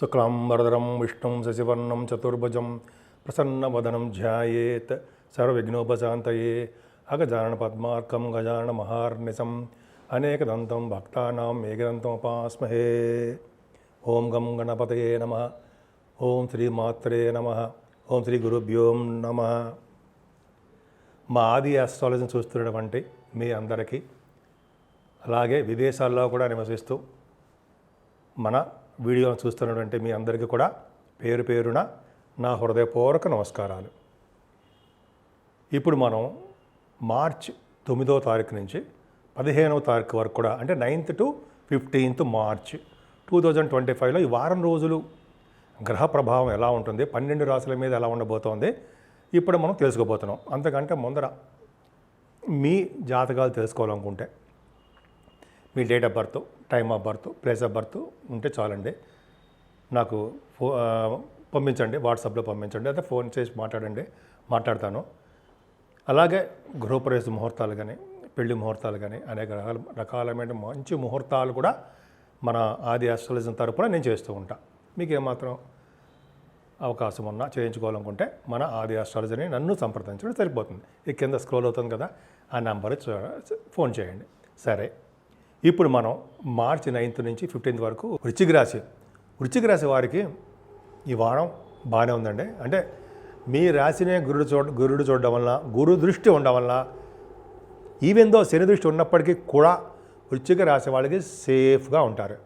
శుక్లాంబరధరం విష్ణుం శశివర్ణం చతుర్భుజం ప్రసన్నవదనం ధ్యాయేత్ సర్వవిఘ్నోపశాంతయే అగజానన పద్మార్కం గజానన మహార్నిశం అనేకదంతం భక్తానాం ఏకదంతం ఉపాస్మహే. ఓం గం గణపతయే నమః. ఓం శ్రీ మాత్రే నమః. ఓం శ్రీ గురుభ్యో నమః. మా ఆది ఆస్ట్రాలజీని చూస్తున్నటువంటి మీ అందరికీ, అలాగే విదేశాల్లో కూడా నివసిస్తూ మన వీడియోను చూస్తున్నటువంటి మీ అందరికీ కూడా పేరు పేరున నా హృదయపూర్వక నమస్కారాలు. ఇప్పుడు మనం మార్చ్ 9వ తారీఖు నుంచి 15వ తారీఖు వరకు కూడా, అంటే 9th to 15th మార్చ్ 2025లో ఈ వారం రోజులు గ్రహ ప్రభావం ఎలా ఉంటుంది, 12 రాశుల మీద ఎలా ఉండబోతోంది ఇప్పుడు మనం తెలుసుకోబోతున్నాం. అంతకంటే ముందర మీ జాతకాలు తెలుసుకోవాలనుకుంటే మీ date of birth, time of birth, place of birth ఉంటే చాలండి. నాకు పంపించండి, వాట్సాప్లో పంపించండి, అయితే ఫోన్ చేసి మాట్లాడతాను. అలాగే గృహప్రవేశ ముహూర్తాలు కానీ, పెళ్లి ముహూర్తాలు కానీ, అనేక రకాలమైన మంచి ముహూర్తాలు కూడా మన ఆది ఆస్ట్రాలజీ తరపున నేను చేస్తూ ఉంటాను. మీకు ఏమాత్రం అవకాశం ఉన్నా చేయించుకోవాలనుకుంటే మన ఆది ఆస్ట్రాలజీని నన్ను సంప్రదించడం సరిపోతుంది. ఈ కింద స్క్రోల్ అవుతుంది కదా, ఆ నెంబర్ ఫోన్ చేయండి. సరే, ఇప్పుడు మనం మార్చి 9th నుంచి 15th వరకు వృశ్చిక రాశి వారికి ఈ వారం బాగానే ఉందండి. అంటే మీ రాశినే గురుడు చూడడం వల్ల, గురు దృష్టి ఉండడం వల్ల, ఈవెన్ దో శని దృష్టి ఉన్నప్పటికీ కూడా వృశ్చిక రాశి వాళ్ళకి సేఫ్గా ఉంటారు.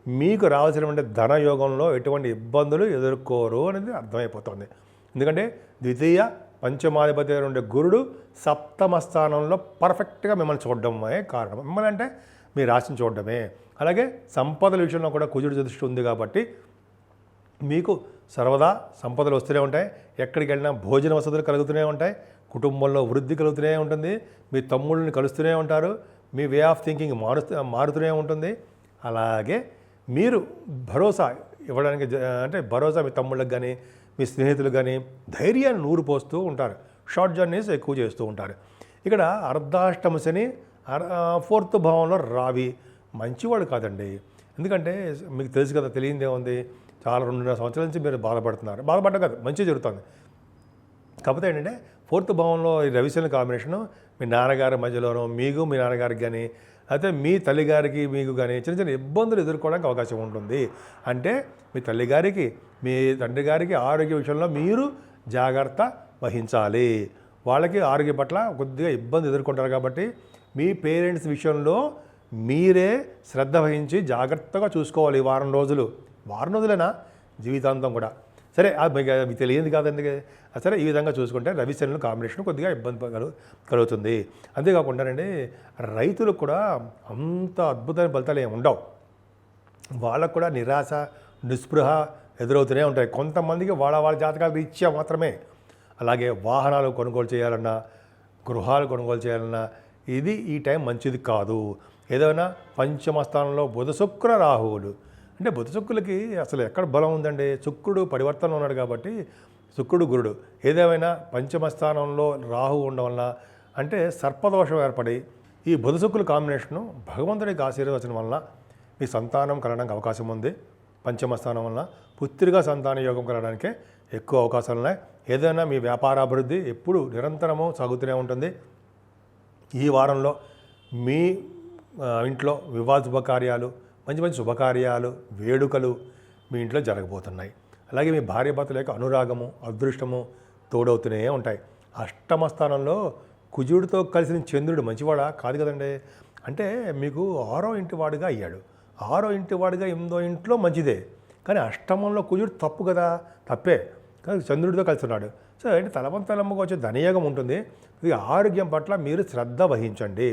మీకు రావాల్సినటువంటి ధనయోగంలో ఎటువంటి ఇబ్బందులు ఎదుర్కోరు అనేది అర్థమైపోతుంది. ఎందుకంటే ద్వితీయ పంచమాధిపతి ఉండే గురుడు సప్తమ స్థానంలో పర్ఫెక్ట్గా మిమ్మల్ని చూడడమే కారణం. మిమ్మల్ని అంటే మీ రాశిని చూడడమే. అలాగే సంపదల విషయంలో కూడా కుజుడు దృష్టి ఉంది కాబట్టి మీకు సర్వదా సంపదలు వస్తూనే ఉంటాయి. ఎక్కడికి వెళ్ళినా భోజన వసతులు కలుగుతూనే ఉంటాయి. కుటుంబంలో వృద్ధి కలుగుతూనే ఉంటుంది. మీ తమ్ముళ్ళని కలుస్తూనే ఉంటారు. మీ వే ఆఫ్ థింకింగ్ మారుతూనే ఉంటుంది. అలాగే మీరు భరోసా ఇవ్వడానికి, అంటే భరోసా మీ తమ్ముళ్ళకి కానీ మీ స్నేహితులు కానీ ధైర్యాన్ని నూరు పోస్తూ ఉంటారు. షార్ట్ జర్నీస్ ఎక్కువ చేస్తూ ఉంటారు. ఇక్కడ అర్ధాష్టమ శని 4th భావంలో రావి మంచివాడు కాదండి. ఎందుకంటే మీకు తెలుసు కదా, తెలియదే ఉంది, చాలా 2.5 సంవత్సరాల నుంచి మీరు బాధపడ్డా కాదు, మంచి జరుగుతుంది. కాకపోతే ఏంటంటే 4th భావంలో ఈ రవిశని కాంబినేషను మీ నాన్నగారి మధ్యలోనూ మీకు మీ నాన్నగారికి కానీ, అయితే మీ తల్లిగారికి మీకు కానీ చిన్న చిన్న ఇబ్బందులు ఎదుర్కోవడానికి అవకాశం ఉంటుంది. అంటే మీ తల్లిగారికి మీ తండ్రి గారికి ఆరోగ్య విషయంలో మీరు జాగ్రత్త వహించాలి. వాళ్ళకి ఆరోగ్య పట్ల కొద్దిగా ఇబ్బంది ఎదుర్కొంటారు కాబట్టి మీ పేరెంట్స్ విషయంలో మీరే శ్రద్ధ వహించి జాగ్రత్తగా చూసుకోవాలి. ఈ వారం రోజులైనా జీవితాంతం కూడా. సరే, మీకు తెలియదు కాదండి. సరే, ఈ విధంగా చూసుకుంటే రవిశనుల కాంబినేషన్ కొద్దిగా ఇబ్బంది కలుగుతుంది. అంతేకాకుండానండి, రైతులకు కూడా అంత అద్భుతమైన ఫలితాలు ఏమి ఉండవు. వాళ్ళకు కూడా నిరాశ, నిస్పృహ ఎదురవుతూనే ఉంటాయి. కొంతమందికి వాళ్ళ జాతకాల రీత్యా మాత్రమే. అలాగే వాహనాలు కొనుగోలు చేయాలన్నా, గృహాలు కొనుగోలు చేయాలన్నా ఈ టైం మంచిది కాదు. ఏదైనా పంచమ స్థానంలో బుధ శుక్ర రాహువులు, అంటే బుధ శుక్రులకి అసలు ఎక్కడ బలం ఉందండి. శుక్రుడు పరివర్తనలో ఉన్నాడు కాబట్టి, శుక్రుడు గురుడు. ఏదేమైనా పంచమ స్థానంలో రాహు ఉండడం వల్ల, అంటే సర్పదోషం ఏర్పడి ఈ బుధ శుక్రుల కాంబినేషను భగవంతుడికి ఆశీర్వచనం వలన మీ సంతానం కలగడానికి అవకాశం ఉంది. పంచమ స్థానం వలన పుత్రిగా సంతాన యోగం కలగడానికే ఎక్కువ అవకాశాలు ఉన్నాయి. ఏదైనా మీ వ్యాపారాభివృద్ధి ఎప్పుడు నిరంతరము సాగుతూనే ఉంటుంది. ఈ వారంలో మీ ఇంట్లో వివాహ శుభకార్యాలు, మంచి శుభకార్యాలు, వేడుకలు మీ ఇంట్లో జరగబోతున్నాయి. అలాగే మీ భార్యాభర్తల యొక్క అనురాగము, అదృష్టము తోడవుతూనే ఉంటాయి. అష్టమ స్థానంలో కుజుడితో కలిసిన చంద్రుడు మంచివాడా కాదు కదండి. అంటే మీకు 6వ ఇంటి వాడుగా అయ్యాడు. 6వ ఇంటి వాడుగా 8వ ఇంట్లో మంచిదే, కానీ అష్టమంలో కుజుడు తప్పు కదా, తప్పే. కానీ చంద్రుడితో కలిసి ఉన్నాడు. సో అంటే తలవంతలమ్మకు వచ్చే ధనయోగం ఉంటుంది. ఇది ఆరోగ్యం పట్ల మీరు శ్రద్ధ వహించండి.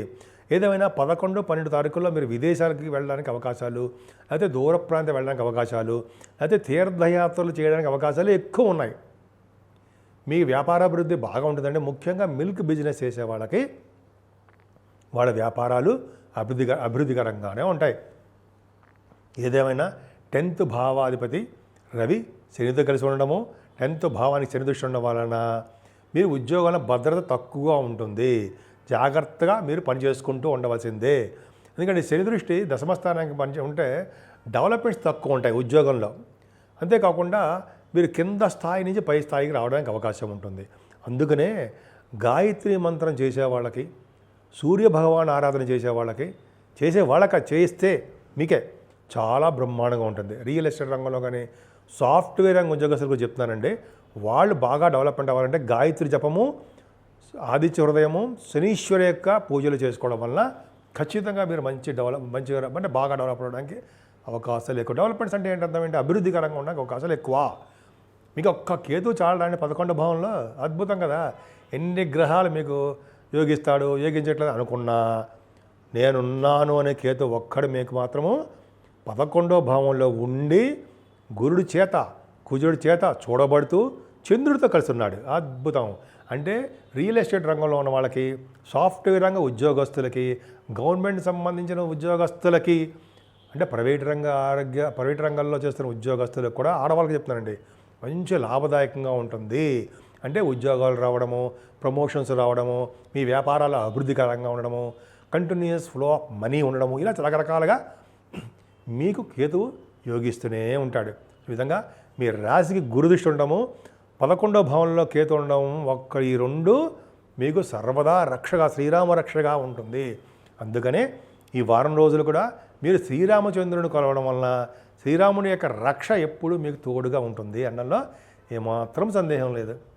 ఏదేమైనా 11, 12 తారీఖుల్లో మీరు విదేశాలకి వెళ్ళడానికి అవకాశాలు, అయితే దూర ప్రాంతం వెళ్ళడానికి అవకాశాలు, అయితే తీర్థయాత్రలు చేయడానికి అవకాశాలు ఎక్కువ ఉన్నాయి. మీ వ్యాపారాభివృద్ధి బాగా ఉంటుందండి. ముఖ్యంగా మిల్క్ బిజినెస్ చేసే వాళ్ళకి వాళ్ళ వ్యాపారాలు అభివృద్ధికరంగానే ఉంటాయి. ఏదేమైనా 10th భావాధిపతి రవి శనితో కలిసి ఉండడము, 10th భావానికి శని దృష్టి ఉండడం వలన మీరు ఉద్యోగాల భద్రత తక్కువగా ఉంటుంది. జాగ్రత్తగా మీరు పనిచేసుకుంటూ ఉండవలసిందే. ఎందుకంటే శని దృష్టి దశమస్థానానికి ఉంటే డెవలప్మెంట్స్ తక్కువ ఉంటాయి ఉద్యోగంలో. అంతేకాకుండా మీరు కింద స్థాయి నుంచి పై స్థాయికి రావడానికి అవకాశం ఉంటుంది. అందుకనే గాయత్రి మంత్రం చేసే వాళ్ళకి, సూర్య భగవాన్ ఆరాధన చేసే వాళ్ళకి చేస్తే మీకే చాలా బ్రహ్మాండంగా ఉంటుంది. రియల్ ఎస్టేట్ రంగంలో కానీ సాఫ్ట్వేర్ రంగ ఉద్యోగస్తులకు చెప్తున్నానండి, వాళ్ళు బాగా డెవలప్మెంట్ అవ్వాలంటే గాయత్రి జపము, ఆదిత్య హృదయము, శనీశ్వరి యొక్క పూజలు చేసుకోవడం వల్ల ఖచ్చితంగా మీరు అంటే బాగా డెవలప్ అవ్వడానికి అవకాశాలు ఎక్కువ. డెవలప్మెంట్స్ అంటే ఏంటంటే అభివృద్ధికరంగా ఉండడానికి అవకాశాలు ఎక్కువ. మీకు ఒక్క కేతు చాలడానికి 11 భావంలో అద్భుతం కదా. ఎన్ని గ్రహాలు మీకు యోగించట్లేదు అనుకున్నా, నేనున్నాను అనే కేతు ఒక్కడు మీకు మాత్రము 11వ భావంలో ఉండి గురుడి చేత, కుజుడి చేత చూడబడుతూ చంద్రుడితో కలిసి ఉన్నాడు. అద్భుతం. అంటే రియల్ ఎస్టేట్ రంగంలో ఉన్న వాళ్ళకి, సాఫ్ట్వేర్ రంగ ఉద్యోగస్తులకి, గవర్నమెంట్ సంబంధించిన ఉద్యోగస్తులకి, అంటే ప్రైవేట్ రంగాల్లో చేస్తున్న ఉద్యోగస్తులకు కూడా ఆడవాళ్ళకి చెప్తున్నానండి, మంచి లాభదాయకంగా ఉంటుంది. అంటే ఉద్యోగాలు రావడము, ప్రమోషన్స్ రావడము, మీ వ్యాపారాలు అభివృద్ధికరంగా ఉండడము, కంటిన్యూస్ ఫ్లో ఆఫ్ మనీ ఉండడము, ఇలా రకరకాలుగా మీకు కేతువు యోగిస్తూనే ఉంటాడు. ఈ విధంగా మీ రాశికి గురుదృష్టి ఉండడము, 11వ భావంలో కేతు ఉండడం, ఈ రెండు మీకు సర్వదా రక్షగా, శ్రీరామ రక్షగా ఉంటుంది. అందుకనే ఈ వారం రోజులు కూడా మీరు శ్రీరామచంద్రుని కొలవడం వలన శ్రీరాముని యొక్క రక్ష ఎప్పుడు మీకు తోడుగా ఉంటుంది అనడంలో ఏమాత్రం సందేహం లేదు.